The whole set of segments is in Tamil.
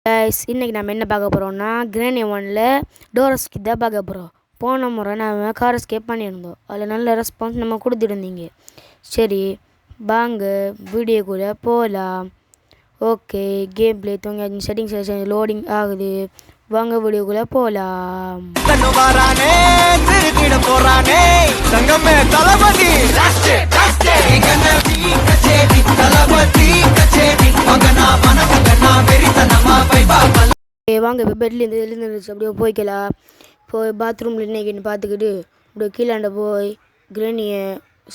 கைஸ் இன்றைக்கி நம்ம என்ன பார்க்க போகிறோம்னா கிரானி ஒனில் டோர் எஸ்கேப் தான் பார்க்க போகிறோம். போன முறை நம்ம கார் எஸ்கேப் பண்ணியிருந்தோம். அதில் நல்ல ரெஸ்பான்ஸ் நம்ம கொடுத்துருந்தீங்க. சரி வாங்க வீடியோக்குள்ளே போகலாம். ஓகே கேம் பிளே தூங்க செட்டிங்ஸ் லோடிங் ஆகுது. வாங்க வீடியோக்குள்ளே போகலாம். வாங்க இப்போ பெட்லேருந்து எழுந்துருச்சு அப்படியே போய்க்கலாம். போய் பாத்ரூமில் இன்னைக்குன்னு பார்த்துக்கிட்டு அப்படியே கீழாண்ட போய் கிரானியை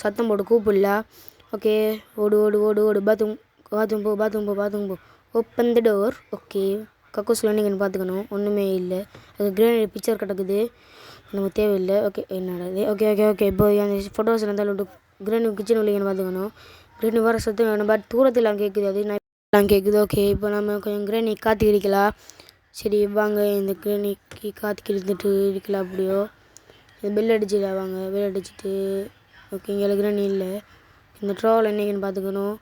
சத்தம் போட்டு கூப்பிடலாம். ஓகே ஓடு ஓடு ஓடு ஓடு பாத்ரூம் பாத்ரூம் போ பாத்ரூம் போ பாத்ரூம் போ ஓப்பன் த டோர். ஓகே கக்கூஸில் இன்னைக்குன்னு பார்த்துக்கணும். ஒன்றுமே இல்லை, அது கிரானி பிக்சர் கிடக்குது, நமக்கு தேவையில்லை. ஓகே என்னடாது. ஓகே ஓகே ஓகே இப்போ அந்த ஃபோட்டோஸ் இருந்தாலும் கிரானி கிச்சன் இல்லைங்கன்னு பார்த்துக்கணும். கிரானி வர சத்தம் வேணும், பட் தூரத்தில் கேட்குது, அது நான் கேட்குது. ஓகே இப்போ நம்ம கொஞ்சம் கிரானி காற்று கிடிக்கலாம். சரி வாங்க இந்த கிரானிக்கு காற்று கிழிந்துட்டு இருக்கலாம். அப்படியோ இது பெல் அடிச்சுடா, வாங்க பெல் அடிச்சுட்டு. ஓகே இங்கே கிரானி இல்லை. இந்த ட்ராவல் என்னைக்குன்னு பார்த்துக்கணும்.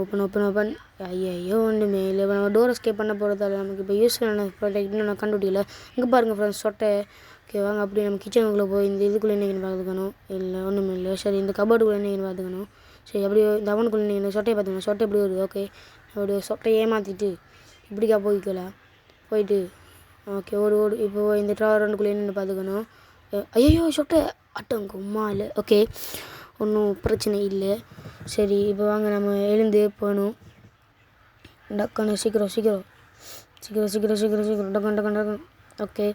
Open open open. ஐயோ ஒன்றுமே இல்லை. இப்போ நம்ம டோர் எஸ்கேப் பண்ண போகிறதால நமக்கு இப்போ யூஸ்ஃபுல்லான ப்ராடக்ட் இன்னும் நான் கண்டுபிடிக்கல. இங்கே பாருங்கள் ஃப்ரெண்ட்ஸ் சொட்டை. ஓகே வாங்க அப்படியே நம்ம கிச்சனுக்குள்ளே போய் இந்த இதுக்குள்ளே என்னைக்குன்னு பார்த்துக்கணும். இல்லை ஒன்றுமே இல்லை. சரி இந்த கபோர்டுக்குள்ளே என்னைக்குன்னு பார்த்துக்கணும். சரி அப்படியே இந்த அவனுக்குள்ளே நீங்கள் சொட்டையை பார்த்துக்கணும். சொட்டை எப்படி வருது. ஓகே அப்படியே சொட்டையை ஏமாற்றிட்டு இப்படிக்கா போய்க்கலாம். போயிட்டு ஓகே ஓடு ஓடு. இப்போ இந்த ட்ராவரண்டுக்குள்ளே என்னென்னு பார்த்துக்கணும். ஐயோ சொட்டை அட்டங்க உமா இல்லை. ஓகே ஒன்றும் பிரச்சனை இல்லை. சரி இப்போ வாங்க நம்ம எழுந்து போகணும். டக்குன்னு சீக்கிரம் சீக்கிரம் சீக்கிரம் சீக்கிரம் சீக்கிரம் சீக்கிரம் டக்குன்னு டக்குன்னு டக்குன்னு. ஓகே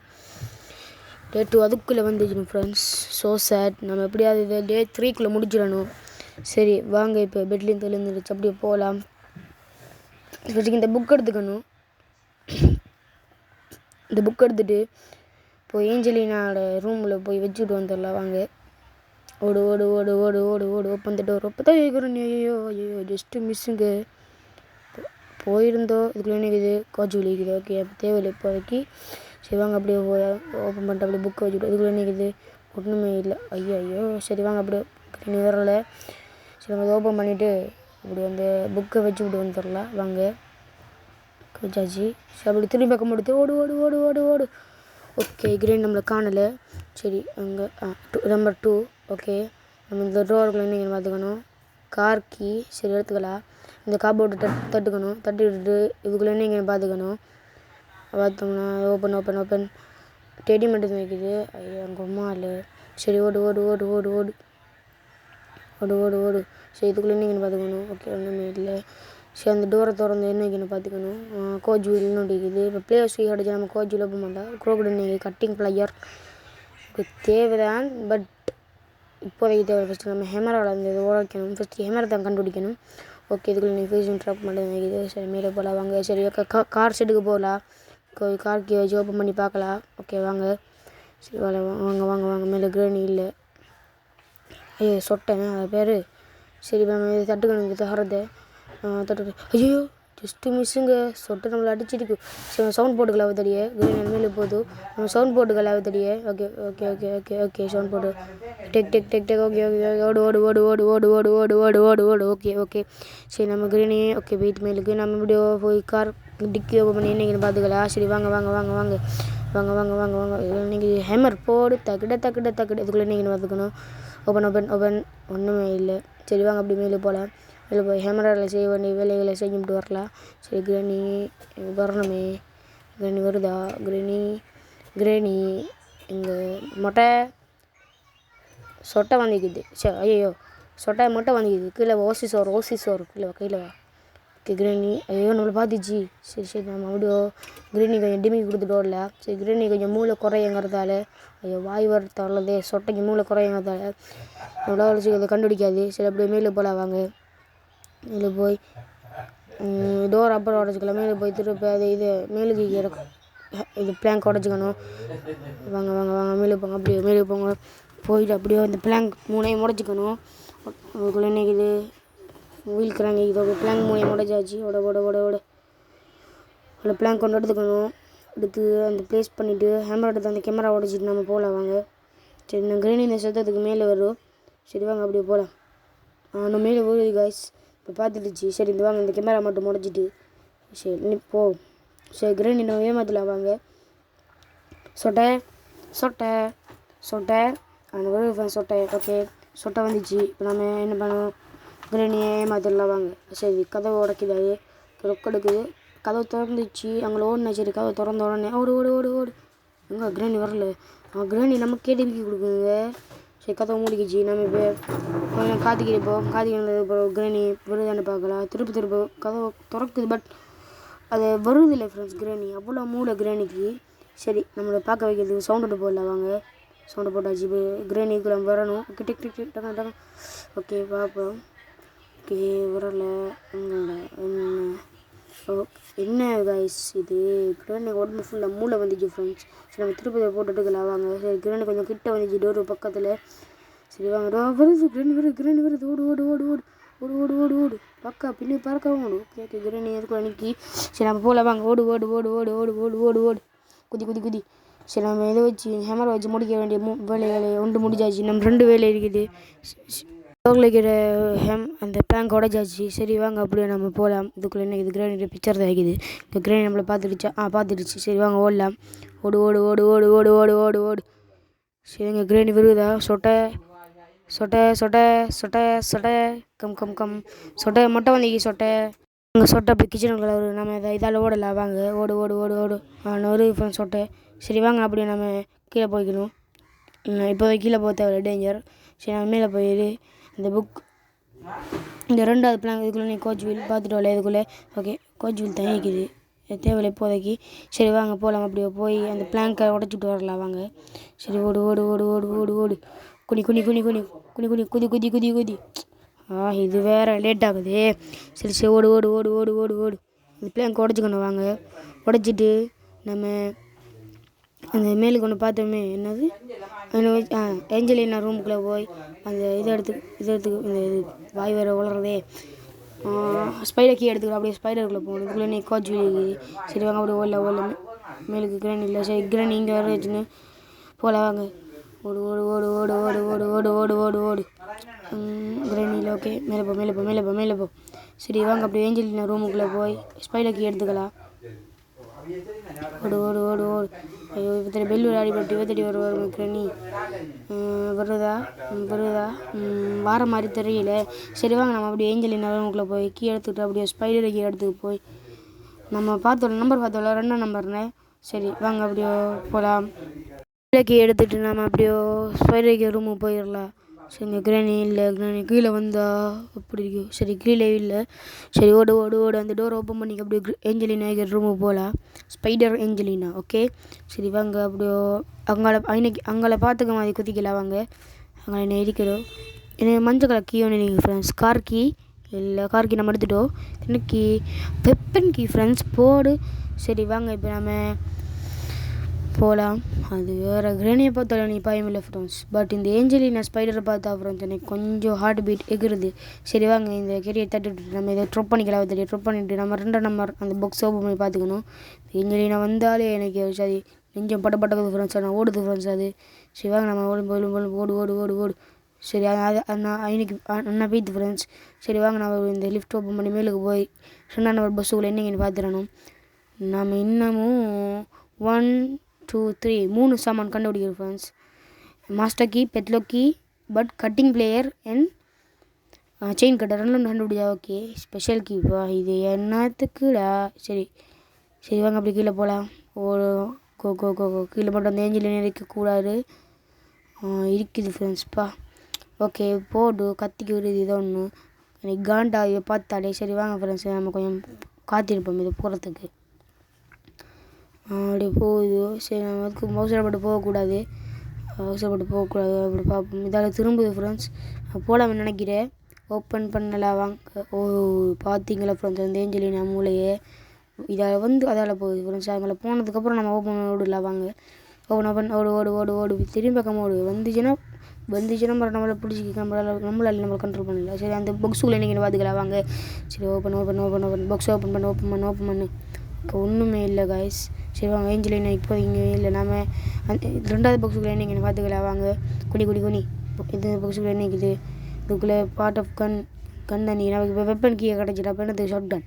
டே 2 அதுக்குள்ளே வந்துச்சிடும் ஃப்ரெண்ட்ஸ். So sad. நம்ம எப்படியாவது இதை டே 3க்குள்ளே முடிச்சிடணும். சரி வாங்க இப்போ பெட்லேருந்து எழுந்துருச்சு அப்படியே போகலாம். இப்போதைக்கு இந்த புக் எடுத்துக்கணும். இந்த புக் எடுத்துகிட்டு இப்போ ஏஞ்சலினாவோட ரூமில் போய் வச்சுட்டு வந்துடலாம். வாங்க ஓடு ஓடு ஓடு ஓடு ஓடு ஓடு ஓப்பன் த டோர். அப்போ தான் கேட்குறேன். ஐயோ ஐயோ ஜஸ்ட்டு மிஸ்ஸுங்க போயிருந்தோம். இதுக்குள்ளே நிற்குது கோச்சு விழிக்குது. ஓகே அப்போ தேவையில்லை இப்போதைக்கு. சரி வாங்க அப்படியே ஓப்பன் பண்ணிட்டு அப்படியே புக்கை வச்சுட்டு இதுக்குள்ளே நிற்குது, ஒன்றுமே இல்லை. ஐயோ ஐயோ சரி வாங்க அப்படியே நீ வரலை. சரி நம்ம ஓப்பன் பண்ணிவிட்டு இப்படி அந்த புக்கை வச்சு விட்டு வந்துடலாம். வாங்க வச்சாச்சு. சரி அப்படி திரும்பி பக்கம் முடித்து ஓடு ஓடு ஓடு ஓடு ஓடு. ஓகே கிரீன் நம்மளை காணலை. சரி அங்கே நம்பர் 2. ஓகே நம்ம இந்த டோருக்குள்ளே என்னைக்குன்னு பார்த்துக்கணும். கார் கீ சரி எடுத்துக்கலாம். இந்த கார்போர்டு தட்டுக்கணும். தட்டி விட்டுட்டு இதுக்குள்ளே என்னைக்குன்னு பார்த்துக்கணும். பார்த்தோம்னா ஓப்பன் ஓப்பன் ஓப்பன். டெடி மட்டும் வைக்குது. ஐயோ அங்கே அம்மா இல்லை. சரி ஓடு ஓடு ஓடு ஓடு ஓடு ஓடு ஓடு ஓடு. சரி இதுக்குள்ளே என்னைக்குன்னு பார்த்துக்கணும். ஓகே ஒன்றுமே இல்லை. சரி அந்த டோரை திறந்து என்னைக்குன்னு பார்த்துக்கணும். கோச் வீல் நோட்டிக்குது. இப்போ பிளேயர்ஸ் வீ கிடச்சி நம்ம கோச் வீல் ஓப்பன் பண்ணலாம். க்ரோக்கடைல் இன்னைக்கு கட்டிங் பிளேயர் தேவைதான், பட் இப்போதைக்கு தேவை. ஃபஸ்ட்டு நம்ம ஹேமராவில் அந்த இது உடைக்கணும். ஃபஸ்ட்டு ஹேமரை தான் கண்டுபிடிக்கணும். ஓகே இதுக்குள்ளே நீங்கள் ஃபியூஷன் ட்ராப் மட்டும் வைக்குது. சரி மேலே போகலாம் வாங்க. சரி கார் செட்டுக்கு போகலாம். கார் கீ வச்சு ஓப்பன் பண்ணி பார்க்கலாம். ஓகே வாங்க. சரி வாங்க வாங்க வாங்க வாங்க. மேலே கிரானி இல்லை. ஐயோ சொட்டேன் அது பேர். சரி நம்ம இது தட்டுக்கணும். தகரத்தை தட்டு. ஐயோ ஜஸ்ட்டு மிஸ்ஸுங்க. சொட்டை நம்மளை அடிச்சிருக்கு. சரி சவுண்ட் போட்டுக்கலாம் தடியே. கிரீன் மேலே போதும் நம்ம சவுண்ட் போட்டுக்கலாம் தடியே. Okay okay okay okay okay sound போட்டு டெக் டெக் டெக் டெக். ஓகே ஓகே ஓடு ஓடு ஓடு ஓடு ஓடு ஓடு ஓடு ஓடு ஓடு ஓடு. ஓகே ஓகே சரி நம்ம கிரீனி ஓகே வெயிட் மேலுக்கு நம்ம இப்படியோ போய் கார் டிக்கி ஓப்பன் பண்ணி என்னைக்குன்னு பார்த்துக்கலாம். சரி வாங்க வாங்க வாங்க வாங்க வாங்க வாங்க வாங்க வாங்க. இன்றைக்கி ஹேமர் போடு தக்கிட தக்கிட தக்கிட. இதுக்குள்ளே என்னைக்குன்னு பார்த்துக்கணும். Open open open. ஒன்றுமே இல்லை. சரி வாங்க அப்படி மேலே போகலாம். இதில் போய் ஹேமராவில் செய்ய வேண்டிய வேலைகளை செஞ்சுட்டு வரலாம். சரி கிரானி வரணுமே. கிரானி வருதா. கிரானி கிரானி இங்கே மொட்டை சொட்டை வாங்கிக்குது. சரி ஐயோ சொட்டை மொட்டை வாங்கிக்குது. கீழே ஓசி சோறு கீழே கையில் வா. ஓகே கிரானி ஐயோ நம்மளை பார்த்துச்சு. சரி சரி நம்ம அப்படியோ கிரானி கொஞ்சம் டிமிக்கி கொடுத்துட்டு வரல. சரி கிரானி கொஞ்சம் மூளை குறையங்கிறதால ஐயோ வாய் வரத்த வரலதே. சொட்டைக்கு மூளை குறையங்கிறதால எவ்வளோ அதை கண்டுபிடிக்காது. சரி அப்படியே மேலே போகலாம் வாங்க. மேலே போய் டோர் அப்புறம் உடச்சிக்கலாம். மேலே போய் திருப்பி அது இது மேலுக்கு இறக்கும். இது பிளாங்க் உடச்சிக்கணும். வாங்க வாங்க வாங்க மேலே போங்க. அப்படியே மேலே போங்க. போயிட்டு அப்படியே இந்த பிளாங்க் மூணையும் உடச்சிக்கணும். அதுக்குள்ளே இன்னைக்கு இது வீல் கிராங்க இது பிளாங்க் மூணையும் உடச்சாச்சு. ஓட ஓட ஓட ஓட அதில் பிளாங்க் கொண்டு எடுத்துக்கணும். எடுத்து அந்த ப்ளேஸ் பண்ணிவிட்டு ஹேமரா எடுத்து அந்த கேமரா உடச்சிட்டு நம்ம போகலாம் வாங்க. சரி நான் கிரீன் இந்த சத்தத்துக்கு மேலே வரும். சரி வாங்க அப்படியே போகலாம். நான் மேலே போகுது காய்ஸ் இப்போ பார்த்துடுச்சு. சரி இந்த வாங்க இந்த கேமரா மட்டும் முடிச்சிட்டு சரி போ. சரி கிராணி நம்ம ஏமாத்தலாம் வாங்க. சொட்டை சொட்டை சொட்டை அந்த ஒரு சொட்டை. ஓகே சொட்டை வந்துச்சு. இப்போ நம்ம என்ன பண்ணுவோம், கிராணியை ஏமாத்திடலாம் வாங்க. சரி கதவை உடைக்குது, ரொக்கெடுக்குது, கதவை திறந்துச்சு. அங்கே ஓடுனா சரி கதவை திறந்த உடனே ஓடு ஓடு ஓடு ஓடு. எங்கே கிராணி வரல. கிராணி நம்ம கேட்டுக்கி கொடுக்குங்க. சரி கதவை மூடிக்கிச்சு. நம்ம இப்போ கொஞ்சம் காத்திக்கிப்போம். காத்திக்கிட்டு கிராணி வருதான்னு பார்க்கலாம். திரும்ப கதவை திறக்குது. பட் அது வருது இல்லை ஃப்ரெண்ட்ஸ் கிராணி. அவ்வளோ மூளை கிராணிக்கு. சரி நம்மளை பார்க்க வைக்கிறதுக்கு சவுண்டு போடல வாங்க. சவுண்டு போட்டாச்சு. இப்போ கிராணிக்குள்ள வரணும். டிக் டிக் டிக் டக்கு. ஓகே பார்ப்போம். ஓகே வரல. என்ன கைஸ் இது கிராணி உடம்பு ஃபுல்லாக மூளை வந்துச்சு ஃப்ரெண்ட்ஸ். சரி நம்ம திருப்பதி போட்டுட்டுக்கலாம் வாங்க. சரி கிராணி கொஞ்சம் கிட்ட வந்துச்சு டோரு பக்கத்தில். சரி வாங்க வருது கிராணி வருது. ஓடு ஓடு ஓடு ஓடு ஓடு ஓடு ஓடு ஓடு பக்கா பின்னி பறக்கவும் ஓடு. ஓகே கிராணி எதுக்குள்ள நிற்கி. சரி நம்ம போகல வாங்க. ஓடு ஓடு ஓடு ஓடு ஓடு ஓடு ஓடு ஓடு குதி குதி குதி. சரி நம்ம இதை வச்சு ஹேமரை வச்சு முடிக்க வேண்டிய வேலைகளை ஒன்று முடிஞ்சாச்சு. நம்ம 2 வேலை இருக்குது. இருக்கிற அந்த பிளாங்க் உடச்சாச்சு. சரி வாங்க அப்படியே நம்ம போகலாம். இதுக்குள்ளே என்ன இது கிராணி பிக்சர் தான் ஆகிக்குது. இந்த கிராணி நம்மளை பார்த்துடுச்சு. சரி வாங்க ஓடலாம். ஓடு ஓடு ஓடு ஓடு ஓடு ஓடு ஓடு ஓடு. சரி எங்கள் கிராணி வருதா. சொட்டை சொட்டை சொட்டை சொட்டை சொட்டை கம் கம் கம் சொட்டை மொட்டை வந்திக்கு சொட்டை. அங்கே சொட்டை அப்படி கிச்சனுக்குள்ள வரும். நம்ம இதால் ஓடலாம் வாங்க. ஓடு ஓடு ஓடு ஓடு ஒரு ஃப்ரெண்ட் சொட்டை. சரி வாங்க அப்படியே நம்ம கீழே போய்க்கணும். இப்போதைக்கு கீழே போக தேவையில்ல, டேஞ்சர். சரி நம்ம மேலே போயிடு. இந்த புக் இந்த 2வது பிளான் இதுக்குள்ளே நீ கோச் வீல் பார்த்துட்டு வரல இதுக்குள்ளே. ஓகே கோச் வீல் தங்கிக்குது தேவையில்லை இப்போதைக்கு. சரி வாங்க போகலாம். அப்படியே போய் அந்த பிளாங்கை உடச்சிட்டு வரலாம் வாங்க. சரி ஓடு ஓடு ஓடு ஓடு ஓடு ஓடு குனி குனி குனி குனி குனி குனி குதி குதி குதி குதி. இது வேறு லேட் ஆகுது. சரி சரி ஓடு ஓடு ஓடு ஓடு ஓடு ஓடு. இந்த பிளாங்க் உடச்சிக்கணும் வாங்க. உடச்சிட்டு நம்ம அந்த மேலுக்கு ஒன்று பார்த்தோமே என்னது ஏஞ்சலினா ரூமுக்குள்ளே போய் அந்த இதை எடுத்து இந்த இது வாய் வேறு உளறதே ஸ்பைடர் கீ எடுத்துக்கலாம். அப்படியே ஸ்பைடருக்குள்ளே போகணும். இதுக்குள்ளே நீ கோச் வீடு. சரி வாங்க அப்படியே ஓடல மேலுக்கு கிராணி இல்லை. சரி கிராணி இங்கே வர வச்சுன்னு போகலாம் வாங்க. ஓடு ஓடு ஓடு ஓடு ஓடு ஓடு ஓடு ஓடு ஓடு ஓடு கிராணியில். ஓகே மேலே போ மேலே போ மேலே போ மேலே போ. சரி வாங்க அப்படியே ஏஞ்சலினா ரூமுக்குள்ளே போய் ஸ்பைடர் கீ எடுத்துக்கலாம். ஓடு ஓடு ஓடு ஓடு. ஐயோ இப்போ பெல் அடிபட்டு இவத்தடி வருவார் கிராணி. வருதா வார மாதிரி தெரியல. சரி வாங்க நம்ம அப்படியே ஏஞ்சலினா ரூமுக்குள்ளே போய் கீ எடுத்துக்கிட்டு அப்படியே ஸ்பைடர் கீ எடுத்துக்கு போய் நம்ம நம்பர் பார்த்தோம்ல 2ஆம் நம்பர்னு. சரி வாங்க அப்படியே போகலாம். கீ எடுத்துகிட்டு நம்ம அப்படியே ஸ்பைடர் கீ ரூமுக்கு போயிடலாம். சரி இங்கே கிராணி இல்லை. கிராணி கீழே வந்தா அப்படி இருக்கும். சரி கீழே இல்லை. சரி ஓடு ஓடு ஓடு அந்த டோர் ஓப்பன் பண்ணி அப்படியே ஏஞ்சலினா ரூமுக்கு போகலாம். Spider Angelina. ஓகே சரி வாங்க அப்படியே அங்கால பார்த்துக்க மாதிரி குதிக்கலாம் வாங்க. அங்கே என்ன இருக்கிறோம். எனக்கு மஞ்சள் கலர் கீ ஒன்று நீங்கள் ஃப்ரெண்ட்ஸ். கார் கீ இல்லை. கார் கீ நம்ம எடுத்துட்டோம். எனக்கு வெப்பன் கீ ஃப்ரெண்ட்ஸ் போடு. சரி வாங்க இப்போ நம்ம போகலாம். அது வேறு கிராணியை பார்த்தாலும் நீ பயம் இல்லை ஃப்ரெண்ட்ஸ். பட் இந்த ஏஞ்சலினா ஸ்பைடரை பார்த்தா ஃப்ரெண்ட்ஸ் எனக்கு கொஞ்சம் ஹார்ட் பீட் எகுறுது. சரி வாங்க இந்த கெரியை தட்டுட்டு நம்ம இதை ட்ரொப் பண்ணிக்கலாம். ட்ரொப் பண்ணிவிட்டு நம்ம 2ஆம் நம்பர் அந்த பாக்ஸ் ஓப்பன் பண்ணி பார்த்துக்கணும். ஏஞ்சலினா வந்தாலே எனக்கு சரி நெஞ்சம் பட்டக்குது ஃப்ரெண்ட்ஸ். நான் ஓடுது ஃப்ரெண்ட்ஸ் அது. சரி வாங்க நம்ம ஓடு ஓடு ஓடு ஓடு. சரி அது இன்னைக்கு அண்ணா போய்த்து ஃப்ரெண்ட்ஸ். சரி வாங்க நம்ம இந்த லிஃப்ட் ஓப்பன் பண்ணி மேலுக்கு போய் 2ஆம் நம்பர் பஸ்ஸுக்குள்ளே என்னங்கன்னு பார்த்துடணும். நம்ம இன்னமும் 1 2 3 3 சாமான் கண்டுபிடிக்கிறோம் friends. Master key, padlock key, but cutting plier and chain cutter 2 கண்டுபிடிச்சா. ஓகே ஸ்பெஷல் கீப்பா இது என்னத்துக்குடா. சரி சரி வாங்க அப்படி கீழே போகலாம். கோ கோ கோ கோ கீழே மட்டும் அந்த ஏஞ்சலினா இருக்கக்கூடாது. இருக்குது ஃப்ரெண்ட்ஸ்ப்பா. ஓகே போடு கத்திக்கு வருது இதை ஒன்று எனக்கு காண்டா இதை பார்த்தாலே. சரி வாங்க ஃப்ரெண்ட்ஸ் நம்ம கொஞ்சம் காத்திருப்போம் இது போகிறதுக்கு. அப்படியே போகுது. சரி நம்ம அதுக்கு அவசரப்பட்டு போகக்கூடாது. அப்படி பார்ப்போம். இதால் திரும்புது ஃப்ரெண்ட்ஸ். போகலாம்னு நினைக்கிறேன். ஓப்பன் பண்ணலாம் வாங்க. பார்த்தீங்களா ஃப்ரெண்ட்ஸ் அந்த ஏஞ்சலினா மூளையே இதால் அதால் போகுது ஃப்ரெண்ட்ஸ். அவங்கள போனதுக்கப்புறம் நம்ம ஓப்பன் ஓடலாம் வாங்க. ஓப்பன் ஓடு ஓடு ஓடு ஓடு திரும்பி பக்கம் ஓடு. வந்துச்சுன்னா நம்மளை பிடிச்சி நம்மளால் கண்ட்ரோல் பண்ணல. சரி அந்த பாக்ஸுக்குள்ளே நீங்கள் பார்த்துக்கலாம் வாங்க. சரி ஓப்பன் பாக்ஸ் ஓப்பன் பண்ணு. ஒன்றுமே இல்லை காய்ஸ். சரி வாங்க ஏஞ்சலினா இப்போ இங்கே இல்லை. நம்ம அந்த 2ஆவது பாக்ஸுக்குள்ளே என்னைக்குன்னு பார்த்துக்கலாம் வாங்க. குனி இது பாக்ஸுக்குள்ளே என்னைக்குது. இதுக்குள்ளே பார்ட் ஆஃப் கன் தண்ணி நமக்கு இப்போ வெப்பன் கீயை கிடச்சிட்டா அப்போ என்னது ஷார்ட் கன்.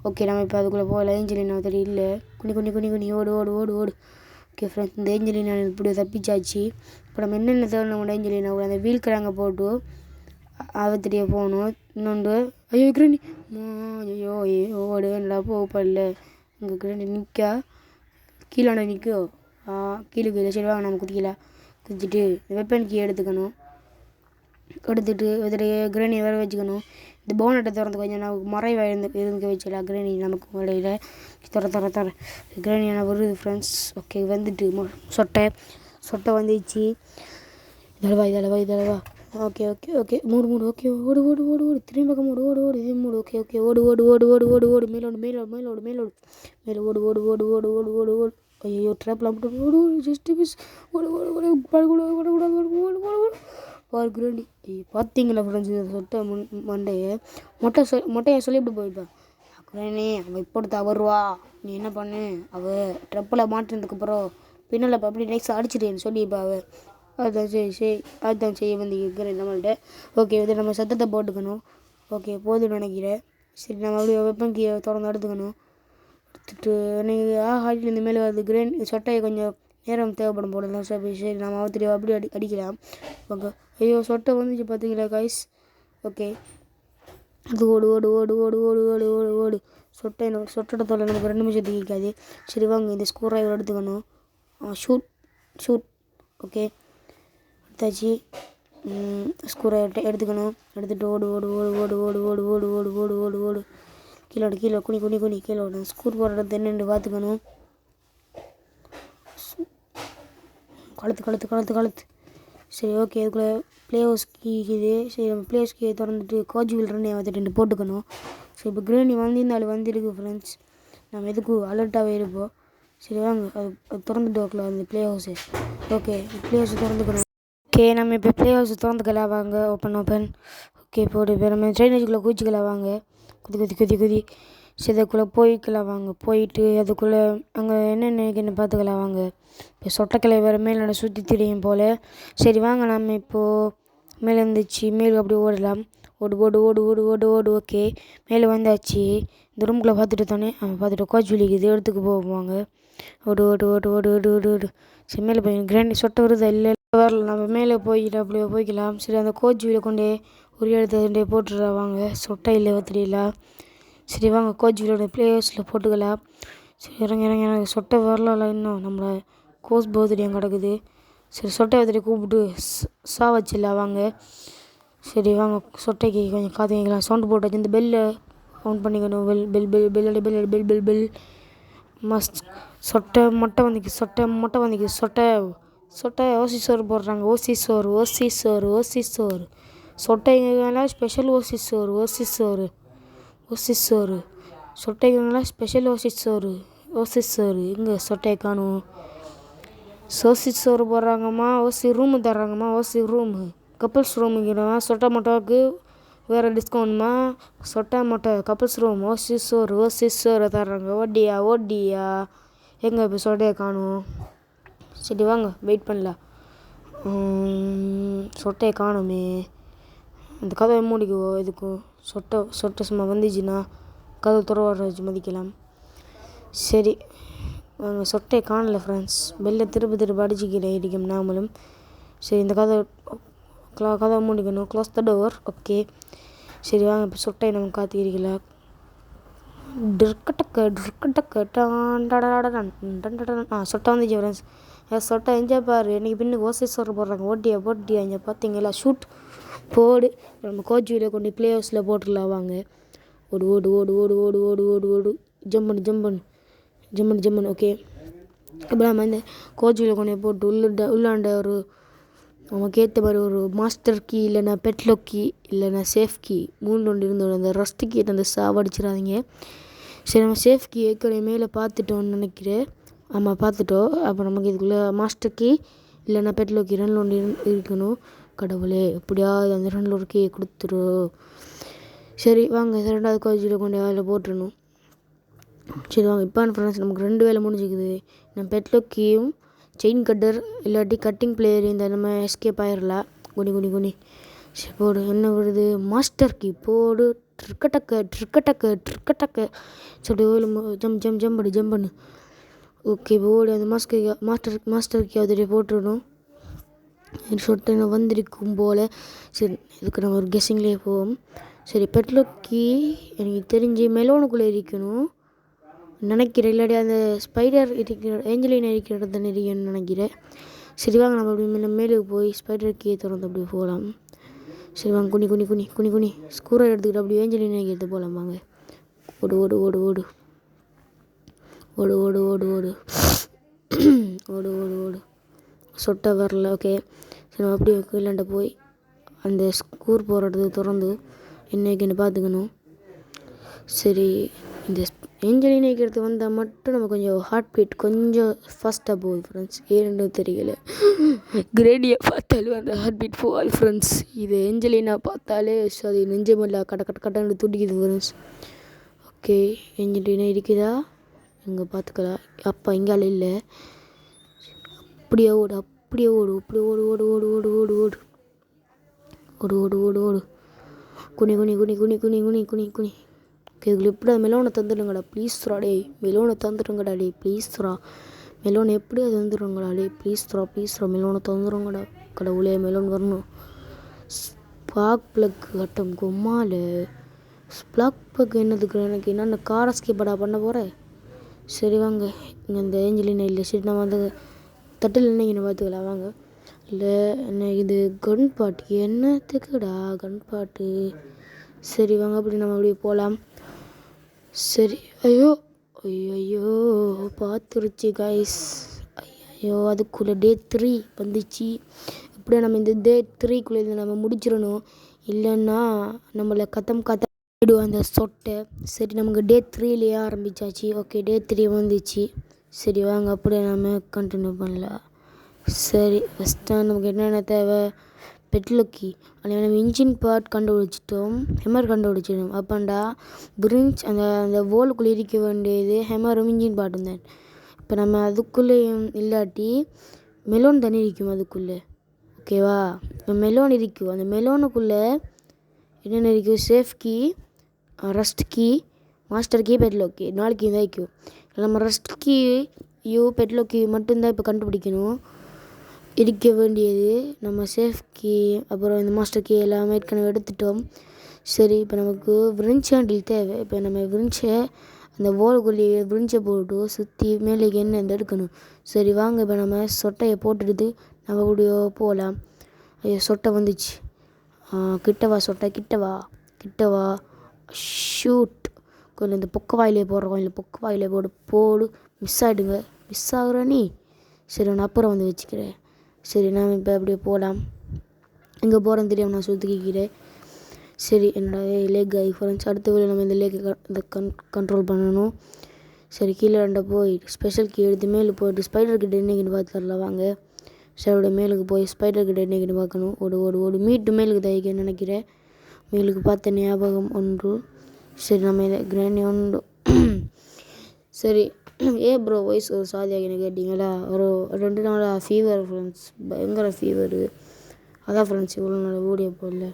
ஓகே நம்ம இப்போ அதுக்குள்ளே போகல. ஏஞ்சலினா தெரியும் இல்லை. குனி குனி குனி குனி ஓடு ஓடு ஓடு ஓடு. ஓகே ஃப்ரெண்ட்ஸ், இந்த ஏஞ்சலினா இப்படி தப்பிச்சாச்சு. இப்போ நம்ம என்னென்ன தேடணும் கூட ஏஞ்சலினா கூட அந்த வீல் கிழங்க போட்டு அவத்திரியே போகணும். இன்னொன்று ஐயோ கிரணி ஐயோ ஐயோ ஓடு நல்லா போகப்படல. இங்கே கிரணி நிற்கா கீழே நிற்கோ. கீழே கீழே சரி வாங்க நம்ம குதிக்கலாம். குதிச்சுட்டு வெப்பன் கீ எடுத்துக்கணும். எடுத்துகிட்டு இதில் கிரேனியை வேறு வச்சுக்கணும். இந்த போனட்டை திறந்து கொஞ்சம் நமக்கு மறைவாக இருந்துக்க வச்சிடலாம். கிரேனி நமக்கு இடையில தர கிரேனியான வருது ஃப்ரெண்ட்ஸ். ஓகே வந்துட்டு சொட்டை வந்துச்சு. இதளவா ஓகே ஓகே ஓகே மூடு ஓகே ஓடு ஓடு ஓடு ஓடு திரும்பி பக்கம் ஓடு ஓடு ஓடு இது மூடு ஓகே ஓகே ஓடு ஓடு ஓடு ஓடு ஓடு ஓடு மேலோடு மேலே ஓடு ஓடு ஓடு ஓடு ஓடு ஓடு ஓடு ஐயோ ட்ராப்பில் மட்டும் ஓடு ஓடு ஜஸ்ட் மிஸ் ஓடு ஓடு ஓடு பழக்கூடாது ஓடக்கூடாது ஓடு ஓடு ஓடு ஓடு பார்க்குறேன். பார்த்தீங்களா ஃப்ரெண்ட்ஸ் இந்த சொட்டை மண்டையை மொட்டையை சொல்லிவிட்டு போயிட்டான். அக்கறேனே அவள் இப்போ வருவா. நீ என்ன பண்ணு அவள் ட்ரப்பில் மாட்டினதுக்கப்புறம் பின்னால் இப்போ அப்படி நெக்ஸ்ட் அடிச்சிட்டேன்னு சொல்லிப்பா அவள். அதுதான் செய்ய வந்து இருக்கிறேன் நம்மள்கிட்ட. ஓகே இது நம்ம சத்தத்தை போட்டுக்கணும். ஓகே போதுன்னு நினைக்கிறேன். சரி நம்ம அப்படியே வெப்பன் கீயை திறந்து எடுத்துக்கணும். எடுத்துட்டு நீங்கள் ஹாட்டில் இந்த மேலே வருது கிரேன் சொட்டையை கொஞ்சம் நேரம் தேவைப்படும் போடலாம். சரி நம்ம அவத்திரியை அப்படி அடிக்கலாம். ஓகே ஐயோ சொட்டை வந்துச்சு பார்த்தீங்களா கைஸ். ஓகே அது ஓடு ஓடு ஓடு ஓடு ஓடு ஓடு ஓடு ஓடு சொட்டோட தொலை நமக்கு 2 நிமிஷத்துக்கு கேட்காது. சரி வாங்க இந்த ஸ்க்ரூ டிரைவர் எடுத்துக்கணும். ஷூட் ஓகே எடுத்தாச்சு. ஸ்க்ரூ டிரைவர் எடுத்துக்கணும். எடுத்துகிட்டு ஓடு ஓடு ஓடு ஓடு ஓடு ஓடு ஓடு ஓடு ஓடு ஓடு ஓடு கீழே குனி குனி குனி கீழே ஓடு. ஸ்க்ரூ போடுற இடத்து என்னென்னு பார்த்துக்கணும். கழுத்து சரி ஓகே இதுக்குள்ளே ப்ளே ஹவுஸ் கீ இது. சரி நம்ம ப்ளே ஹவுஸ் கீயை திறந்துட்டு கோச் வீல் 2 வந்துட்டு போட்டுக்கணும். சரி இப்போ கிரேனி வந்துருக்கு ஃப்ரெண்ட்ஸ். நம்ம எதுக்கு அலர்ட்டாகவே இருப்போம். சரி வாங்க அது திறந்துட்டு வைக்கலாம் அந்த ப்ளே ஹவுஸு. ஓகே ப்ளே ஹவுஸை திறந்துக்கணும். ஓகே நம்ம இப்போ ப்ளே ஹவுஸை திறந்துக்கலாம் வாங்க. ஓப்பன் ஓகே போட்டு இப்போ நம்ம ட்ரைனேஜுக்குள்ளே குதிச்சுக்கலாம் வாங்க. குதி சரி அதுக்குள்ளே போய்க்கலாம் வாங்க. போயிட்டு அதுக்குள்ளே அங்கே என்னென்னு பார்த்துக்கலாம் வாங்க. இப்போ சொட்டைக்கிளை வேறு மேலே சுற்றி திரியும் போல். சரி வாங்க நம்ம இப்போது மேலே இருந்துச்சு மேலே அப்படியே ஓடலாம். ஓடு ஓடு ஓடு ஓடு ஓடு ஓடு ஓகே மேலே வந்தாச்சு. இந்த ரூம்குள்ளே பார்த்துட்டு தானே பார்த்துட்டு கோச் விழிக்குது இடத்துக்கு போவாங்க. ஓடு ஓடு ஓடு ஓடு ஓடு ஓடு ஓடு சரி மேலே போய் கிராண்டி சொட்டை வருதா இல்லை வரல. நம்ம மேலே போய்கிட்டு அப்படியே போய்க்கலாம். சரி அந்த கோச் வீலை கொண்டே ஒரு இடத்த போட்டுருவாங்க. சொட்டை இல்லை தெரியல. சரி வாங்க கோச் வீலோட பிளேயர்ஸில் போட்டுக்கலாம். சரி இறங்க சொட்டை வரல இன்னும் நம்மளை கோச் பர்த்டே கிடக்குது. சரி சொட்டை பர்த்டே கூப்பிட்டு வச்சிடலாம் வாங்க. சரி வாங்க சொட்டைக்கு கொஞ்சம் காற்று வைக்கலாம். சவுண்டு போட்டு வச்சு இந்த பெல்லை ஆன் பண்ணிக்கணும். பெல் மஸ்ட் சொட்டை மொட்டை வந்துக்கு சொட்டை ஓசி சோறு போடுறாங்க. ஓசி சோறு சொட்டைங்கெல்லாம் ஸ்பெஷல் ஓசி சோறு சொட்டைங்கெல்லாம் ஸ்பெஷல் ஓசி சோறு இங்கே சொட்டையை காணும். ஓசி சோறு போடுறாங்கம்மா. ஓசி ரூமு தர்றாங்கம்மா. ஓசி ரூமு கப்புள்ஸ் ரூமுங்கிறமா. சொட்டை மொட்டைக்கு வேறு டிஸ்கவுண்ட்மா. சொட்டை மொட்டை கப்புள்ஸ் ரூம் ஓசி சோறு தர்றாங்க. ஓடியா எங்கே இப்போ சொட்டையை காணும். சரி வாங்க வெயிட் பண்ணலாம். சொட்டையை காணுமே. அந்த கதவை மூடிக்குவோம். எதுக்கும் சொட்டை சும்மா வந்துச்சுன்னா கதவை துறவாட வச்சு மதிக்கலாம். சரி வாங்க சொட்டையை காணலை ஃப்ரெண்ட்ஸ். பெல்லை திரும்ப அடிச்சுக்கிறேன் இருக்கும் நாமளும். சரி இந்த கதவை மூடிக்கணும். Close the door. ஓகே சரி வாங்க இப்போ சொட்டையை நம்ம காத்திருக்கலாம். டிர்கட்டக்க சொட்டை வந்துச்சு ஃப்ரெண்ட்ஸ். சொட்டை என்ஜாய் பாரு. இன்றைக்கி பின்னுக்கு ஓசி சோறு போடுறாங்க. போட்டியா இங்கே பார்த்தீங்களா. ஷூட் போடு. நம்ம கோச் வீலை கொண்டு ப்ளே ஹவுஸில் போட்டுடலாம் வாங்க. ஓடு ஓடு ஓடு ஓடு ஓடு ஓடு ஓடு ஓடு ஜம்மன் ஓகே இப்போ நம்ம இந்த கோச் வீலை கொண்டு போட்டு உள்ளாண்ட ஒரு நமக்கு ஏற்ற மாதிரி ஒரு மாஸ்டர் கீ இல்லைன்னா பெட்லோ கீ இல்லைன்னா சேஃப் கீ 3 இருந்தோம். அந்த ரஸ்ட் கீ அந்த சாவடிச்சிடாதீங்க. சரி நம்ம சேஃப் கீ ஏற்கனவே மேலே பார்த்துட்டோன்னு நினைக்கிறேன். ஆமாம் பார்த்துட்டோம். அப்போ நமக்கு இதுக்குள்ளே மாஸ்டர் கீ இல்லைன்னா பெட்லோ கீ 2 இருக்கணும். கடவுளே எப்படியாவது அந்த 2 ஒரு கீயை கொடுத்துரு. சரி வாங்க 2வது கோச்சில் கொண்டு அதில் போட்டுருணும். சரி வாங்க இப்போ ஃப்ரெண்ட்ஸ் நமக்கு 2 வேலை முடிஞ்சிக்குது. நம்ம பெட்லோ கீயும் செயின் கட்டர் இல்லாட்டி கட்டிங் பிளேயர் இந்த நம்ம எஸ்கேப் ஆயிடலாம். குனி சரி போடு. என்ன வருது மாஸ்டர் கீ போடு. ட்ரிக்கட்டக்க சரி ஜம் பண்ணு. ஓகே போடு அந்த மாஸ்டருக்கு அதில் போட்டுடணும். சொட்டை வந்திருக்கும் போல். சரி இதுக்கு நம்ம ஒரு கெஸ்ஸிங்லேயே போவோம். சரி பெட்லோக்கி எனக்கு தெரிஞ்சு மெலோனுக்குள்ளே இருக்கணும் நினைக்கிறேன். இல்லாட்டி அந்த ஸ்பைடர் ஏஞ்சலின் இருக்கிற இடத்துல இருக்கணும்னு நினைக்கிறேன். சரி வாங்க நம்ம அப்படி மேலுக்கு போய் ஸ்பைடருக்கு திறந்து அப்படி போகலாம். சரி வாங்க குனி ஸ்கூரை எடுத்துக்கிட்டு அப்படி ஏஞ்சலின் எடுத்து போகலாம் வாங்க. ஓடு ஓடு ஓடு ஓடு ஓடு ஓடு ஓடு ஓடு ஓடு ஓடு ஓடு சொட்டை வரல. ஓகே சரி நம்ம அப்படியே கீழாண்ட போய் அந்த ஸ்கூர் போகிற இடத்துக்கு திறந்து என்னைக்குன்னு பார்த்துக்கணும். சரி இந்த ஏஞ்சலின் வைக்கிறது வந்தால் மட்டும் நம்ம கொஞ்சம் ஹார்ட் பீட் கொஞ்சம் ஃபாஸ்ட்டாக போகுது ஃப்ரெண்ட்ஸ். ஏன்னு தெரியல. கிரேடியை பார்த்தாலும் அந்த ஹார்ட் பீட் போகாது ஃப்ரெண்ட்ஸ். இது ஏஞ்சலினா பார்த்தாலே அது நெஞ்சமில்ல கட்டன்னு துடிக்குது ஃப்ரெண்ட்ஸ். ஓகே ஏஞ்சலினா இருக்குதா இங்கே பார்த்துக்கலாம். அப்பா இங்கால இல்லை. அப்படியே ஓடு அப்படியே ஓடு அப்படியே ஓடு ஓடு ஓடு ஓடு ஓடு ஓடு ஓடு ஓடு ஓடு ஓடு குனி குனி குனி குனி குனி குனி குனி குனி கேட்கல. எப்படி மெலோனை தந்துடுங்கடா ப்ளீஸ்ரா டே. மெலோனை தந்துடுங்கடா டே ப்ளீஸ்ரா. மெலோனை எப்படி அது தந்துடுங்கடா டே ப்ளீஸ்ரா மெலோனை தந்துடுங்கடா கடவுளே. மெலோன் வரணும். ஸ்பார்க் ப்ளக் கட்டம் கொம்மால். ஸ்பார்க் ப்ளக் என்னதுக்கு எனக்கு என்னென்ன காரை ஸ்கிப்படா பண்ண போகிறேன். சரி வாங்க இங்கே இந்த ஏஞ்சலினா இல்லை. சரி நம்ம அந்த தட்டில் என்னைக்கு பார்த்துக்கலாம் வாங்க. இல்லை என்ன இது கன் பாட்டு என்னத்துக்குடா கன் பாட்டு. சரி வாங்க அப்படி நம்ம அப்படியே போகலாம். சரி ஐயோ பார்த்துருச்சு கைஸ். ஐயோ அதுக்குள்ளே டே 3 வந்துச்சு. இப்படியே நம்ம இந்த டே 3க்குள்ளே நம்ம முடிச்சிடணும். இல்லைன்னா நம்மளை கத்தம் விடுவோம் அந்த சொட்டை. சரி நமக்கு டே 3லேயே ஆரம்பித்தாச்சு. ஓகே டே 3 வந்துச்சு. சரி வாங்க அப்படியே நம்ம கண்டினியூ பண்ணலாம். சரி ஃபஸ்ட்டு நமக்கு என்னென்ன தேவை பெட்லோக்கி. அதில் நம்ம இன்ஜின் பார்ட் கண்டுபிடிச்சிட்டோம். ஹெமர் கண்டுபிடிச்சிட்டோம். அப்பாண்டா பிரிஞ்ச் அந்த வோலுக்குள்ளே இருக்க வேண்டியது ஹெமரும் இன்ஜின் பார்ட்டும் தான். இப்போ நம்ம அதுக்குள்ளேயும் இல்லாட்டி மெலோன் தண்ணி இருக்கும் அதுக்குள்ளே. ஓகேவா இப்போ மெலோன் இருக்கும். அந்த மெலோனுக்குள்ளே என்னென்ன இருக்கும் safe key rust key master key padlock key 4 key தான் இருக்கும். நம்ம ரஸ்ட் கீ பெட்லோக்கி மட்டும்தான் இப்போ கண்டுபிடிக்கணும் இருக்க வேண்டியது. நம்ம சேஃப் கீ அப்புறம் இந்த மாஸ்டர் கீ எல்லாமே ஏற்கனவே எடுத்துட்டோம். சரி இப்போ நமக்கு விரிஞ்ச் ஹேண்டில் தேவை. இப்போ நம்ம விரிஞ்சை அந்த ஓலுக்குள்ளேயே விரிஞ்சை போட்டு சுற்றி மேலேக்கு என்ன எடுக்கணும். சரி வாங்க இப்போ நம்ம சொட்டையை போட்டுடுது நம்ம அப்படியோ போகலாம். ஐயோ சொட்டை வந்துச்சு. கிட்டவா சொட்டை கிட்டவா ஷூட். கொஞ்சம் இந்த பொக்க வாயிலே போடுறோம். இல்லை பொக்க வாயிலே போடு மிஸ் ஆகுற நீ. சரி நான் அப்புறம் வந்து வச்சுக்கிறேன். சரி நான் இப்போ அப்படியே போகலாம். எங்கே போகிறேன்னு தெரியாமல் நான் சுற்றிக்கிறேன். சரி என்னோட லேக் ஆகி ஃப்ரெண்ட்ஸ் அடுத்த வேலை நம்ம இந்த லேக்கை இந்த கண்ட்ரோல் பண்ணணும். சரி கீழே போய் ஸ்பெஷல் கீ எடுத்து மேலே போய்ட்டு ஸ்பைடர் கிட்ட என்னைக்குன்னு பார்த்து தரலாம் வாங்க. சரி மேலுக்கு போய் ஸ்பைடர் கிட்ட என்னைக்குன்னு பார்க்கணும். ஓடு மீட்டு மேலுக்கு தைக்கன்னு நினைக்கிறேன். மேலுக்கு பார்த்த ஞாபகம் ஒன்று. சரி நம்ம இதை கிராண்டி ஒன்று. சரி ப்ரோ வாய்ஸ் ஒரு சாதியாகின்னு கேட்டிங்களா. ஒரு 2 நாளாக ஃபீவர் ஃப்ரெண்ட்ஸ் பயங்கர ஃபீவரு. அதான் ஃப்ரெண்ட்ஸ் இவ்வளோ நாள் வீடியோ போடல.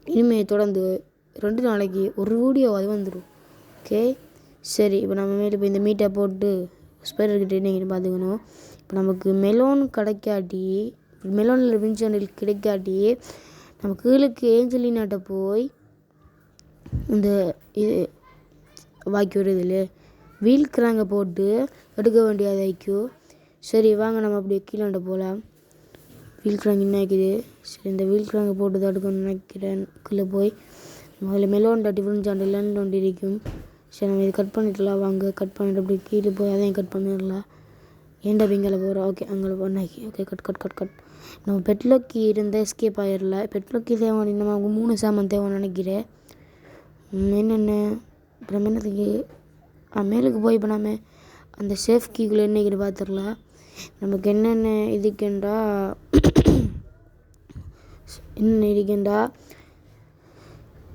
இனிமேல் தொடர்ந்து 2 நாளைக்கு ஒரு வீடியோ அது வந்துடும். ஓகே சரி இப்போ நம்ம மேலே போய் இந்த மீட்டை போட்டு ஸ்பைடர்கிட்ட என்னைக்குன்னு பார்த்துக்கணும். இப்போ நமக்கு மெலோன் கிடைக்காட்டி மெலோனில் வின்சனில் கிடைக்காட்டி நம்ம கீழுக்கு ஏஞ்சலினாட்ட போய் இந்த இது வாக்கி வருது இல்லை வீல் கிராங்கை போட்டு எடுக்க வேண்டியது ஐக்கியம். சரி வாங்க நம்ம அப்படியே கீழாண்ட போகலாம். வீல் கிராங்க் என்ன ஆக்கிது. சரி இந்த வீல் கிராங்கை போட்டு தான் எடுக்கணும்னு நினைக்கிறேன். கீழே போய் அதில் மெலோன் டிஃப்ரெண்ட் சாண்டில் ஒன்று இருக்கும். சரி நம்ம இது கட் பண்ணிடலாம் வாங்க. கட் பண்ணிட்டு அப்படி கீழே போய் அதையும் கட் பண்ணிடலாம். ஏன்டா இங்கே போகிறோம். ஓகே அங்கே பண்ணாக்கி ஓகே கட். நம்ம பெட்லோக்கி இருந்தால் எஸ்கேப் ஆகிடல. பெட்லோக்கி தேவை நமக்கு 3 சாமான் தேவைன்னு நினைக்கிறேன். என்னென்ன இப்போ நம்ம என்னத்துக்கு மேலுக்கு போய் இப்போ நம்ம அந்த சேஃப் கீக்குள்ளே என்னைக்குன்னு பார்த்துடலாம். நமக்கு என்னென்ன இதுக்குண்டா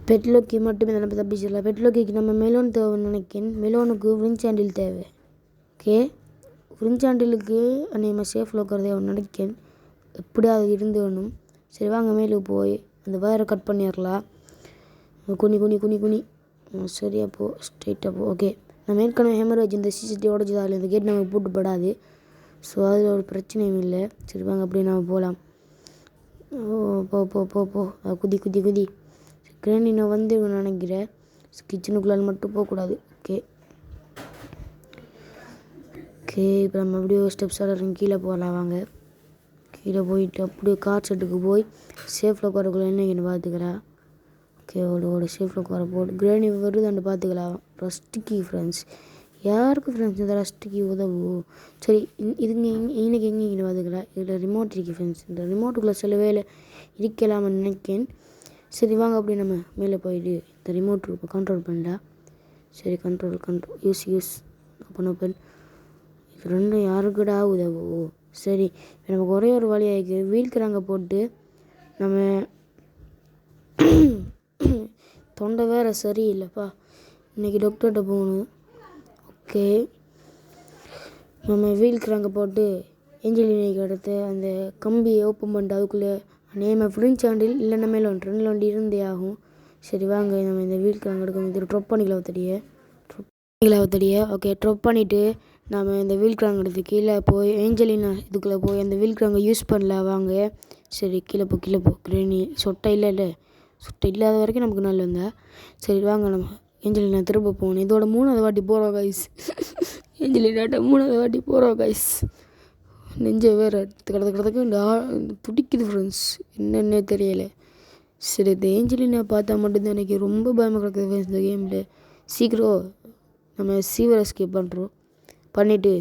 பெட்லோக்கி மட்டுமே நம்ம தப்பிச்சிடலாம். பெட்லோக்கிக்கு நம்ம மெலோன் தேவைன்னு நினைக்கிறேன். மெலோனுக்கு விரிஞ்ச் ஹேண்டில் தேவை. ஓகே விரிஞ்ச் ஹேண்டிலுக்கு நம்ம சேஃப் லோக்கர் தேவைன்னு நினைக்கிறேன். எப்படியாவது இருந்து வேணும். சரி வாங்க மேலுக்கு போய் அந்த வயரை கட் பண்ணிடலாம். குனி சரியா போ, ஸ்ட்ரைட்டாக போ. ஓகே, நம்ம ஏற்கனவே ஹேமரேஜ் இந்த சிசிடி உடச்சி அதில் இந்த கேட் நமக்கு போட்டு படாது. ஸோ அதில் ஒரு பிரச்சனையும் இல்லை. சரி வாங்க அப்படியே நம்ம போகலாம். போ போ போ போ குதி குதி குதி. கிராணி நான் வந்து நினைக்கிறேன் கிச்சனுக்குள்ளால் மட்டும் போகக்கூடாது. ஓகே ஓகே, இப்போ நம்ம அப்படியே ஸ்டெப்ஸ் இறங்கி கீழே போகலாம். வாங்க கீழே போயிட்டு அப்படியே கார் செட்டுக்கு போய் சேஃபில் உட்காரக்குள்ள என்ன பார்த்துக்கிறா. ஓகே ஓட சேஃபில் உட்கார போட்டு கிராணி வருதாண்டு பார்த்துக்கலாம். ரஸ்ட்டுக்கு ஃப்ரெண்ட்ஸ், யாருக்கு ஃப்ரெண்ட்ஸ் இந்த ரஸ்ட்டுக்கு உதவும். சரி இதுங்க இன்னைக்கு எங்கே பார்த்துக்கலாம். இதில் ரிமோட் இருக்குது ஃப்ரெண்ட்ஸ். இந்த ரிமோட்டுக்குள்ளே சில வேலை இருக்கலாம்னு நினைக்கேன். சரி வாங்க அப்படி நம்ம மேலே போயிட்டு இந்த ரிமோட் இப்போ கண்ட்ரோல் பண்ணலாம். சரி கண்ட்ரோல் யூஸ் ஓப்பன். இது ரெண்டும் யாருக்குடா உதவும். சரி நமக்கு ஒரே ஒரு வழியாக இருக்குது. வீல் கிராங்க போட்டு நம்ம தொண்டை வேறு சரியில்லைப்பா, இன்றைக்கி டாக்டர்கிட்ட போகணும். ஓகே, நம்ம வீல் கிராங்க போட்டு ஏஞ்சலினைக்கு அடுத்து அந்த கம்பியை ஓப்பன் பண்ணிட்டு அதுக்குள்ளே நேம ஃப்ரிஞ்ச் ஹேண்டில் இல்லைன்னா மேலே ஒன்று ரெண்டில் ஒன்று இருந்தே ஆகும். சரி வாங்க நம்ம இந்த வீல் கிராங்க எடுக்க இது ட்ரொப் பண்ணிக்கலாம் தடியை. ஓகே ட்ரொப் பண்ணிவிட்டு நம்ம இந்த வீல் கிராங்க எடுத்து கீழே போய் ஏஞ்சலினா இதுக்குள்ளே போய் அந்த வீல் கிராங்கை யூஸ் பண்ணல. வாங்க சரி கீழே போ கிராணி சொட்டை இல்லாத வரைக்கும் நமக்கு நல்ல இருந்தா. சரி வாங்க நம்ம ஏஞ்சலினா திரும்ப போகணும். இதோட 3வது வாட்டி போகிறோம் கைஸ். ஏஞ்சலினாட்ட 3வது வாட்டி போகிறோம் கைஸ். நெஞ்ச வேறு கிடக்கு துடிக்குது ஃப்ரெண்ட்ஸ், என்னென்னே தெரியலை. சரி இந்த ஏஞ்சலினா பார்த்தா மட்டும்தான் எனக்கு ரொம்ப பயமாக கிடக்குது ஃப்ரெண்ட்ஸ் இந்த கேமில். சீக்கிரம் நம்ம சீவர் எஸ்கேப் பண்ணிவிட்டு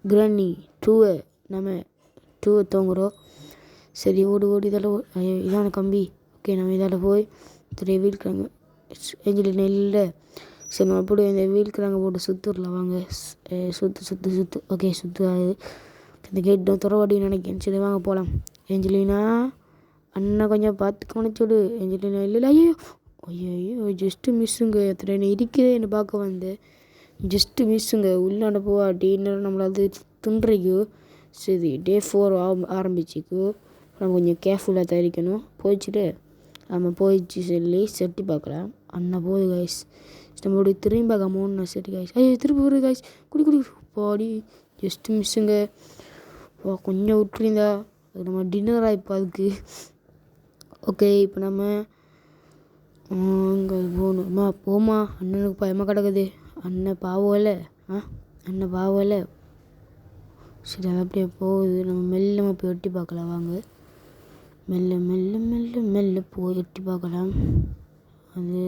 கிராணி 2 தூங்குறோம். சரி ஓடு இதால் இதான கம்பி. ஓகே நம்ம இதால் போய் தெரிய வீல் கிராங்க ஏஞ்சலினா இல்லை. சரி நம்ம அப்படி இந்த வீல் கிராங்க போட்டு சுற்றுடலாம். வாங்க சுற்று. ஓகே சுற்று. இந்த கேட் துறவாடின்னு நினைக்கிறேன். சரி வாங்க போகலாம். ஏஞ்சலினா அண்ணா கொஞ்சம் பார்த்து கவனிச்சுடு. ஏஞ்சலினா இல்லை ஐயோ ஜஸ்ட்டு மிஸ்ஸுங்க. எத்தனை இருக்கிறே என்னை பார்க்க வந்தேன். ஜஸ்ட்டு மிஸ்ஸுங்க. உள்ளாண்ட போவாட்டி இன்னும் நம்மளை அது துன்றைக்கு. சரி டே 4 ஆரம்பிச்சிக்கு. நம்ம கொஞ்சம் கேர்ஃபுல்லாக தயாரிக்கணும். போயிடுச்சு சொல்லி செட்டி பார்க்கலாம். அண்ணா போகுது கைஸ். நம்மளுடைய திரும்பி பார்க்க மூணு. சரி கைஸ் ஐயோ திரும்ப வருது கைஸ். குடி பாடி ஜஸ்ட்டு மிஸ்ஸுங்க. கொஞ்சம் விட்டுருந்தா அது நம்ம டின்னராக இப்போ அதுக்கு. ஓகே இப்போ நம்ம அங்கே போகணும்மா போமா. அண்ணனுக்கு பயமாக கிடக்குது. அண்ணன் பாவல. சரி அது அப்படியே போகுது. நம்ம மெல்லமாக போய் எட்டி பார்க்கலாம். வாங்க மெல்ல போய் எட்டி பார்க்கலாம். அது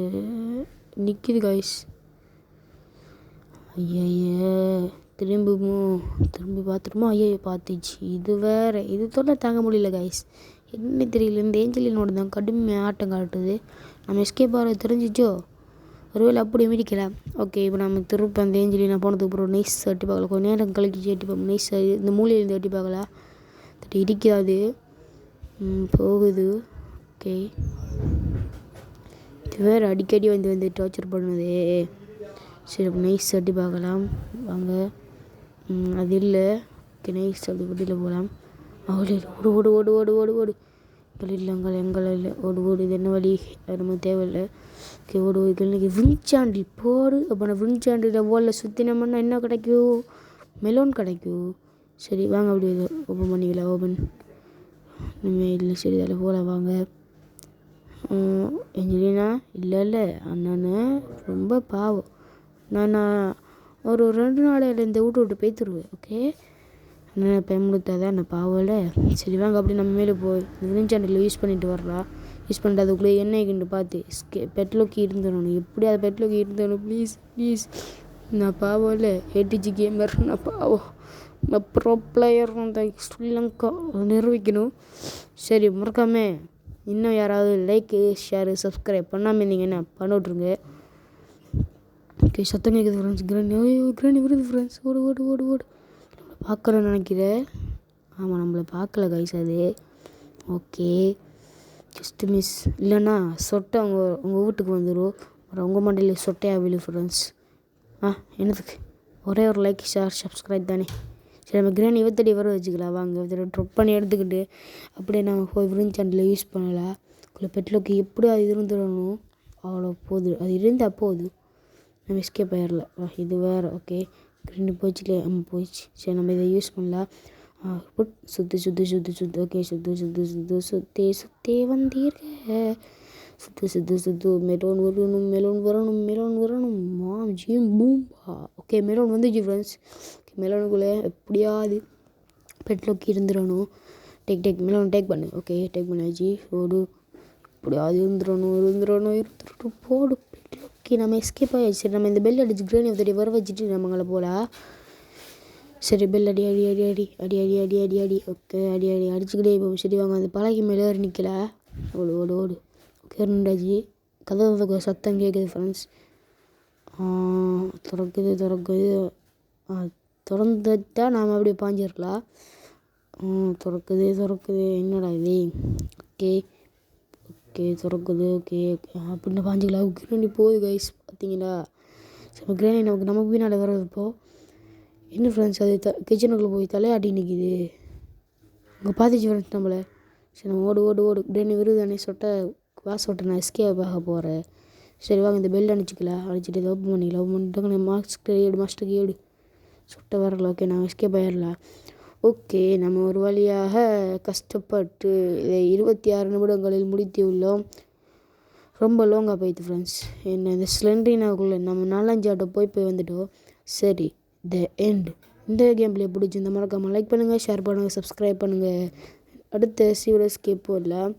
நிற்கிது கைஸ். திரும்பி பார்த்துருமோ. பார்த்துச்சு. இது வேறு இது தொல்லை தாங்க முடியல கைஸ். என்ன தெரியல, இந்த ஏஞ்சலினோட தான் கடுமையாக ஆட்டம் காட்டுது. நம்ம எஸ்கேப் ஆகிறது தெரிஞ்சிச்சோ, ஒருவேளை அப்படி மிதிக்கலாம். ஓகே இப்போ நம்ம திருப்பி அந்த ஏஞ்சலினா போனதுக்கு அப்புறம் நைஸ் எட்டி பார்க்கலாம். கொஞ்சம் நேரம் கழிச்சு எட்டி பார்ப்போம். நைஸ் இந்த மூலையிலேருந்து எட்டி பார்க்கலாம். இடிக்காது போகுது. ஓகே இது வேறு அடிக்கடி வந்து டார்ச்சர் பண்ணுதே. சரி அப்போ நைஸ் எட்டி பார்க்கலாம். வாங்க அது இல்லை. ஓகே நைஸ் அப்படி வண்டியில் போகலாம். ஓடு எங்களை இல்லை. ஓடு இது என்ன வழி, அது நமக்கு தேவையில்லை. ஓகே ஓடு இன்னைக்கு விஞ்சாண்டில் போடு. அப்போ நான் விஞ்சாண்டில் ஓலில் சுற்றினோம்னா என்ன கிடைக்கும், மெலோன் கிடைக்கும். சரி வாங்க அப்படி ஓப்பன் பண்ணிக்கலாம். இனிமேல் இல்லை. சரி அதில் போகலாம். வாங்க ஏஞ்சலினா இல்லை அண்ணன் ரொம்ப பாவம். நான் ஒரு 2 நாளையில் இந்த விட்டு போய்த்துருவேன். ஓகே அண்ணனை பயமுடுத்தாதான் நான் பாவல. சரி வாங்க அப்படி நம்ம மேலே போய் இந்த வின் சேனலில் யூஸ் பண்ணிட்டு வரலாம். யூஸ் பண்ணிட்டு அதுக்குள்ளே எண்ணெய் கிண்டு பார்த்து பெட்லோக்கி இருந்துடணும். எப்படி அதை பெட்லோக்கி இருந்துடணும். ப்ளீஸ் நான் பாவல. ஏடிஜி கேமர் நான் பாவம். நான் ப்ரோ பிளேயர் அந்த ஸ்ரீலங்கா நிரூபிக்கணும். சரி மறக்காம இன்னும் யாராவது லைக்கு ஷேரு சப்ஸ்கிரைப் பண்ணாமல் இருந்தீங்கன்னா பண்ணிவிட்ருங்க. ஓகே சத்தம் கேட்குது ஃப்ரெண்ட்ஸ். கிராணி வருது ஃப்ரெண்ட்ஸ். ஓடு பார்க்கலன்னு நினைக்கிறேன். ஆமாம் நம்மளை பார்க்கல கைஸ் அது. Okay just miss. இல்லைன்னா சொட்டை உங்கள் வீட்டுக்கு வந்துடும். உங்கள் மண்டையில் சொட்டையாக விழு ஃப்ரெண்ட்ஸ். என்னதுக்கு ஒரே ஒரு லைக் ஷேர் சப்ஸ்கிரைப் தானே. சரி நம்ம கிராணி இவத்தடி வர வச்சுக்கலாம். வாங்க ட்ரொப் பண்ணி எடுத்துக்கிட்டு அப்படியே நம்ம போய் விருன் சேனலில் யூஸ் பண்ணலாம். பெட்லோக்கு எப்படி அது இருந்துடணும். அவ்வளோ போகுது, அது இருந்தால் போதும். நம்ம எஸ்கேப் ஆயிடல. இது வேறு. ஓகே, கிரீனு போச்சுலே, போயிடுச்சு. சரி, நம்ம இதை யூஸ் பண்ணலாம். சுற்றி சுற்றி சுற்றி சுற்றி. ஓகே, சுற்றி சுற்றி சுற்றி சுற்றி சுற்றி வந்தீர்கள். சுற்று சுற்று சுற்று. மெலோன் வரணும், மெலோன் வரணும், மெலோன் வரணும். ஜிம் பூம்பா. ஓகே, மெலோன் வந்துச்சு ஃப்ரெண்ட்ஸ். மெலோனுக்குள்ளே எப்படியாவது பெட்லோக்கி இருந்துடணும். டேக் மெலோன் டேக் பண்ணு. ஓகே, டேக் பண்ணாச்சு. ஓடு, எப்படியாவது இருந்துடணும். போடு பெட்லோக்கி. நம்ம எஸ்கேப் ஆகிடுச்சு. சரி, நம்ம இந்த பெல் அடிச்சு கிரேனி ஆஃப் த டே வர வச்சுட்டு நம்மங்களை போல. சரி, பெல் அடி அடி அடி அடி அடி அடி அடி அடி அடி. ஓகே, அடி அடி அடிச்சுக்கிட்டே இப்போ. சரி வாங்க, அந்த பழகி மேலே ஏறி நிற்கல. ஓடு ஓடு ஓடு. ஓகே, ரெண்டாச்சு. கதவு சத்தம் கேட்குது ஃப்ரெண்ட்ஸ். திறக்குது. திறந்துட்டா நாம் அப்படியே பாஞ்சிருக்கலாம். திறக்குது. என்னடா இது? ஓகே திறக்குது. ஓகே, அப்படின்னு பாஞ்சிக்கலாம். கிரேனி போகுது கைஸ், பார்த்தீங்களா? சரி, கிரேனி நமக்கு பின்னால் வர்றது இப்போது. என்ன ஃப்ரெண்ட்ஸ், அது கிச்சனுக்குள்ளே போய் தலையாட்டி நிற்கிது. அங்கே பார்த்துச்சு ஃப்ரெண்ட்ஸ் நம்மளை. சரி, நம்ம ஓடு. கிரேனி விருதானே சொட்டை நான் எஸ்கேப் ஆக போகிறேன். சரி வாங்க, இந்த பெல் அடிச்சுட்டு இதை ஓப்பன் பண்ணிட்டு மாஸ்டருக்கு ஏடு. சொட்டை வரல. ஓகே, நான் எஸ்கேப் ஆயிடலாம். ஓகே, நம்ம ஒரு வழியாக கஷ்டப்பட்டு இதை 26 நிமிடங்களில் முடித்துள்ளோம். ரொம்ப லாங்காக போயிடுது ஃப்ரெண்ட்ஸ். என்ன இந்த ஸ்லெண்ட்ரினாவுக்குள்ளே நம்ம 4-5 ஆட்டோ போய் வந்துட்டோம். சரி, த எண்ட். இந்த கேம் பிளே பிடிச்சிருந்தா மறக்காமல் லைக் பண்ணுங்கள், ஷேர் பண்ணுங்கள், சப்ஸ்கிரைப் பண்ணுங்கள். அடுத்த சீரியஸ் கேப் போடலாம்.